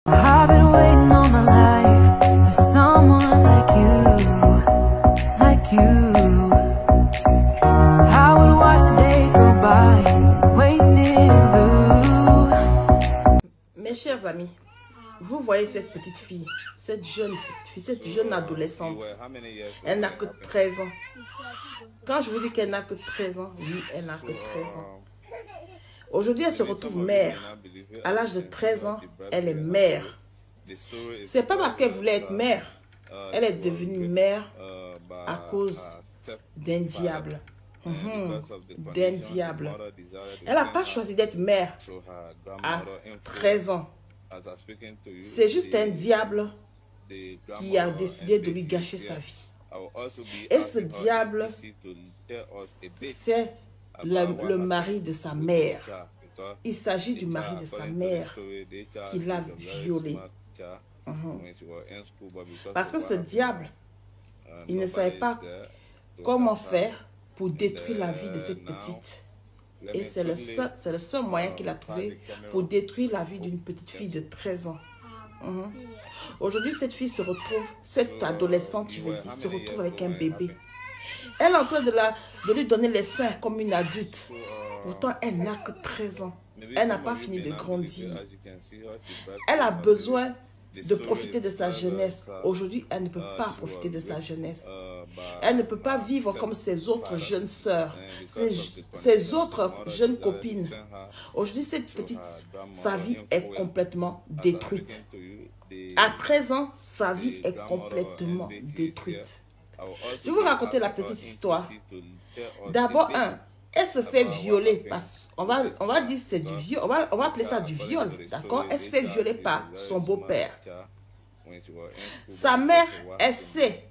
I've been waiting all my life for someone like you. I would watch the days go by, wasted in blue. Mes chers amis, vous voyez cette petite fille, cette jeune adolescente. Elle n'a que 13 ans. Quand je vous dis qu'elle n'a que 13 ans, oui, elle n'a que 13 ans. Aujourd'hui, elle se retrouve mère. À l'âge de 13 ans, elle est mère. C'est pas parce qu'elle voulait être mère. Elle est devenue mère à cause d'un diable. D'un diable. Elle n'a pas choisi d'être mère à 13 ans. C'est juste un diable qui a décidé de lui gâcher sa vie. Et ce diable, c'est le mari de sa mère. Il s'agit du mari de sa mère qui l'a violée. Parce que ce diable, il ne savait pas comment faire pour détruire la vie de cette petite. Et c'est le seul moyen qu'il a trouvé pour détruire la vie d'une petite fille de 13 ans. Aujourd'hui, cette fille se retrouve, cette adolescente, je veux dire, se retrouve avec un bébé. Elle est en train de lui donner les seins comme une adulte. Pourtant, elle n'a que 13 ans. Elle n'a pas fini de grandir. Elle a besoin de profiter de sa jeunesse. Aujourd'hui, elle ne peut pas profiter de sa jeunesse. Elle ne peut pas vivre comme ses autres jeunes sœurs, ses autres jeunes copines. Aujourd'hui, cette petite, sa vie est complètement détruite. À 13 ans, sa vie est complètement détruite. Je vais vous raconter la petite histoire. D'abord, elle se fait violer. On va dire c'est du viol. On va appeler ça du viol. D'accord? Elle se fait violer par son beau-père. Sa mère, elle sait.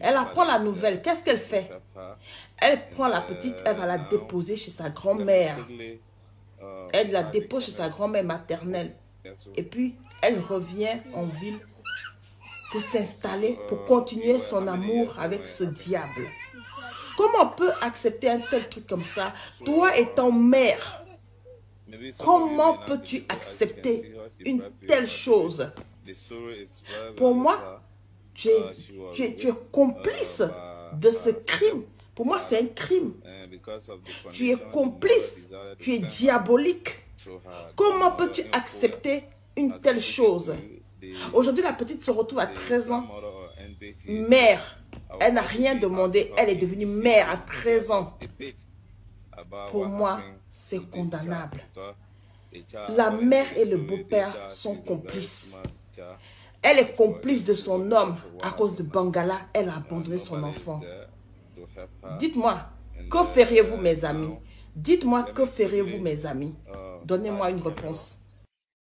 Elle apprend la nouvelle. Qu'est-ce qu'elle fait? Elle prend la petite, elle va la déposer chez sa grand-mère. Elle la dépose chez sa grand-mère maternelle. Et puis, elle revient en ville pour s'installer, pour continuer son amour avec ce diable. Comment on peut accepter un tel truc comme ça? Toi étant mère, comment peux-tu accepter une telle chose? Pour moi, tu es complice de ce crime. Pour moi, c'est un crime. Tu es complice, tu es diabolique. Comment peux-tu accepter une telle chose? Aujourd'hui, la petite se retrouve à 13 ans, mère. Elle n'a rien demandé, elle est devenue mère à 13 ans. Pour moi, c'est condamnable. La mère et le beau-père sont complices. Elle est complice de son homme à cause de Bangala. Elle a abandonné son enfant. Dites-moi, que feriez-vous mes amis? Dites-moi, que feriez-vous mes amis? Donnez-moi une réponse.